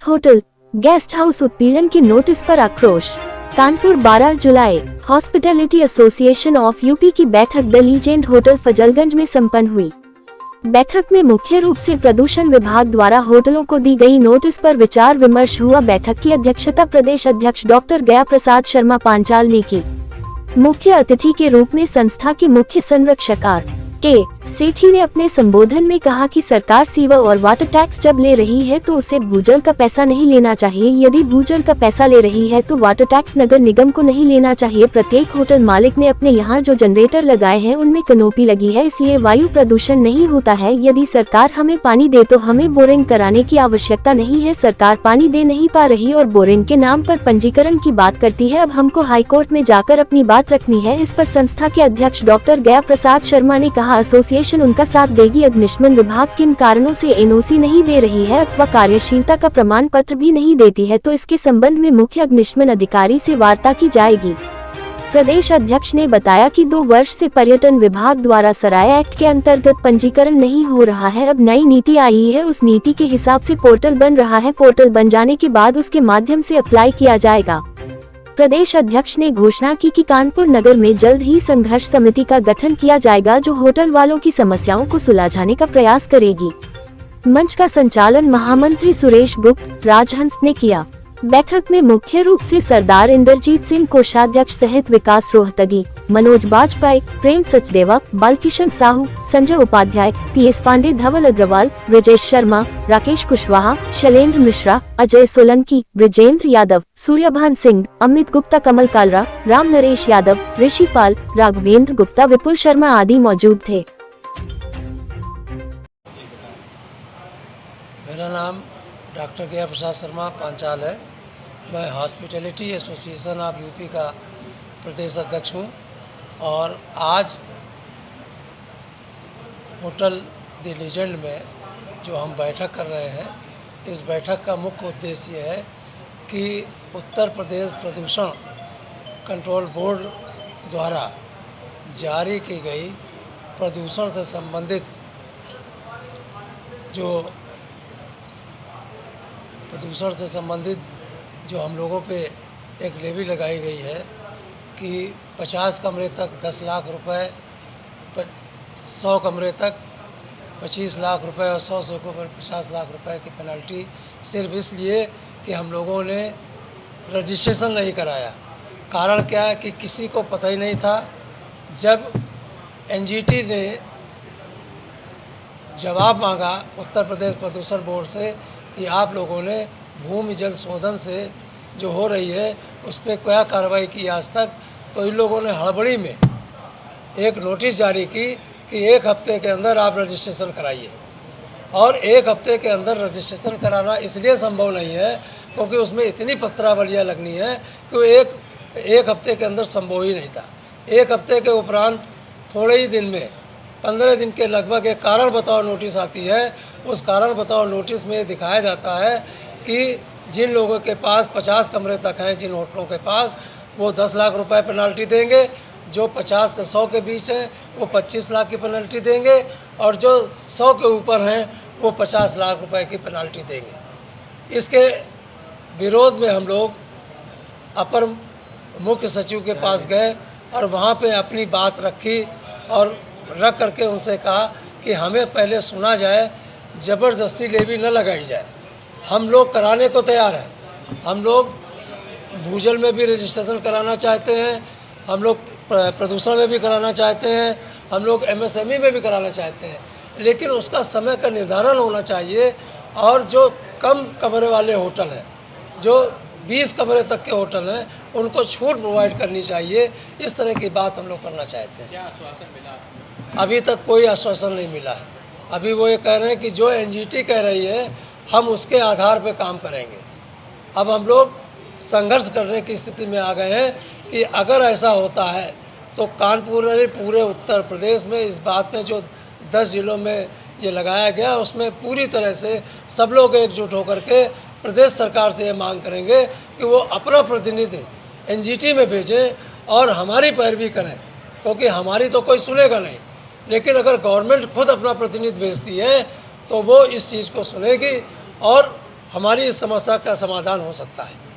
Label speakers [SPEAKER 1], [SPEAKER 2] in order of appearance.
[SPEAKER 1] Hotel guest house उत्पीड़न के notice पर आक्रोश। कानपुर 12 जुलाई हॉस्पिटैलिटी एसोसिएशन ऑफ यूपी की बैठक द लीजेंड होटल फजलगंज में संपन्न हुई। बैठक में मुख्य रूप से प्रदूषण विभाग द्वारा होटलों को दी गई नोटिस पर विचार विमर्श हुआ। बैठक की अध्यक्षता प्रदेश अध्यक्ष डॉक्टर गया प्रसाद शर्मा पांचाल ने की। मुख्य अतिथि के रूप में संस्था के मुख्य संरक्षक के सेठी ने अपने संबोधन में कहा कि सरकार सीवर और वाटर टैक्स जब ले रही है तो उसे भूजल का पैसा नहीं लेना चाहिए। यदि भूजल का पैसा ले रही है तो वाटर टैक्स नगर निगम को नहीं लेना चाहिए। प्रत्येक होटल मालिक ने अपने यहाँ जो जनरेटर लगाए हैं उनमें कनोपी लगी है, इसलिए वायु प्रदूषण नहीं होता है। यदि सरकार हमें पानी दे तो हमें बोरिंग कराने की आवश्यकता नहीं है। सरकार पानी दे नहीं पा रही और बोरिंग के नाम पर पंजीकरण की बात करती है। अब हमको हाईकोर्ट में जाकर अपनी बात रखनी है। इस पर संस्था के अध्यक्ष डॉक्टर गया प्रसाद शर्मा ने कहा, एसोसिएशन उनका साथ देगी। अग्निशमन विभाग किन कारणों से एनओसी नहीं दे रही है अथवा कार्यशीलता का प्रमाण पत्र भी नहीं देती है तो इसके संबंध में मुख्य अग्निशमन अधिकारी से वार्ता की जाएगी। प्रदेश अध्यक्ष ने बताया कि 2 वर्ष से पर्यटन विभाग द्वारा सराय एक्ट के अंतर्गत पंजीकरण नहीं हो रहा है। अब नई नीति आई है, उस नीति के हिसाब से पोर्टल बन रहा है। पोर्टल बन जाने के बाद उसके माध्यम से अप्लाई किया जाएगा। प्रदेश अध्यक्ष ने घोषणा की कि कानपुर नगर में जल्द ही संघर्ष समिति का गठन किया जाएगा जो होटल वालों की समस्याओं को सुलझाने का प्रयास करेगी। मंच का संचालन महामंत्री सुरेश गुप्त राजहंस ने किया। बैठक में मुख्य रूप से सरदार इंद्रजीत सिंह कोषाध्यक्ष सहित विकास रोहतगी, मनोज बाजपेयी, प्रेम सचदेवा, बालकिशन साहू, संजय उपाध्याय, पीएस पांडे, धवल अग्रवाल, ब्रजेश शर्मा, राकेश कुशवाहा, शैलेंद्र मिश्रा, अजय सोलंकी, ब्रजेंद्र यादव, सूर्यभान सिंह, अमित गुप्ता, कमल कालरा, राम नरेश यादव, ऋषि पाल, राघवेंद्र गुप्ता, विपुल शर्मा आदि मौजूद थे।
[SPEAKER 2] मेरा नाम डॉक्टर गया प्रसाद शर्मा पांचाल है। मैं हॉस्पिटैलिटी एसोसिएशन ऑफ यूपी का प्रदेश अध्यक्ष हूँ और आज होटल द लीजेंड में जो हम बैठक कर रहे हैं, इस बैठक का मुख्य उद्देश्य है कि उत्तर प्रदेश प्रदूषण कंट्रोल बोर्ड द्वारा जारी की गई प्रदूषण से संबंधित जो हम लोगों पे एक लेवी लगाई गई है कि 50 कमरे तक 10 लाख रुपए, 100 कमरे तक 25 लाख रुपए और 100 से ऊपर 50 लाख रुपए की पेनल्टी, सिर्फ इसलिए कि हम लोगों ने रजिस्ट्रेशन नहीं कराया। कारण क्या है कि किसी को पता ही नहीं था। जब एनजीटी ने जवाब मांगा उत्तर प्रदेश प्रदूषण बोर्ड से कि आप लोगों ने भूमि जल शोधन से जो हो रही है उस पर क्या कार्रवाई की आज तक, तो इन लोगों ने हड़बड़ी में एक नोटिस जारी की कि 1 हफ्ते के अंदर आप रजिस्ट्रेशन कराइए। और 1 हफ्ते के अंदर रजिस्ट्रेशन कराना इसलिए संभव नहीं है क्योंकि उसमें इतनी पत्रावलियाँ लगनी है कि एक हफ्ते के अंदर संभव ही नहीं था। 1 हफ्ते के उपरांत थोड़े ही दिन में 15 दिन के लगभग एक कारण बताओ नोटिस आती है। उस कारण बताओ नोटिस में दिखाया जाता है कि जिन लोगों के पास 50 कमरे तक हैं, जिन होटलों के पास, वो 10 लाख रुपए पेनल्टी देंगे। जो 50 से 100 के बीच हैं वो 25 लाख की पेनल्टी देंगे और जो 100 के ऊपर हैं वो 50 लाख रुपए की पेनल्टी देंगे। इसके विरोध में हम लोग अपर मुख्य सचिव के पास गए और वहाँ पे अपनी बात रखी और रख करके उनसे कहा कि हमें पहले सुना जाए, ज़बरदस्ती लेवी न लगाई जाए। हम लोग कराने को तैयार हैं। हम लोग भूजल में भी रजिस्ट्रेशन कराना चाहते हैं, हम लोग प्रदूषण में भी कराना चाहते हैं, हम लोग एमएसएमई में भी कराना चाहते हैं, लेकिन उसका समय का निर्धारण होना चाहिए। और जो कम कमरे वाले होटल हैं, जो 20 कमरे तक के होटल हैं, उनको छूट प्रोवाइड करनी चाहिए। इस तरह की बात हम लोग करना चाहते हैं।
[SPEAKER 3] क्या आश्वासन मिला?
[SPEAKER 2] अभी तक कोई आश्वासन नहीं मिला है। अभी वो ये कह रहे हैं कि जो एनजीटी कह रही है हम उसके आधार पर काम करेंगे। अब हम लोग संघर्ष करने की स्थिति में आ गए हैं कि अगर ऐसा होता है तो कानपुर पूरे उत्तर प्रदेश में इस बात में जो 10 जिलों में ये लगाया गया उसमें पूरी तरह से सब लोग एकजुट होकर के प्रदेश सरकार से ये मांग करेंगे कि वो अपना प्रतिनिधि एनजीटी में भेजें और हमारी पैरवी करें, क्योंकि हमारी तो कोई सुनेगा नहीं। लेकिन अगर गवर्नमेंट खुद अपना प्रतिनिधि भेजती है तो वो इस चीज़ को सुनेगी और हमारी इस समस्या का समाधान हो सकता है।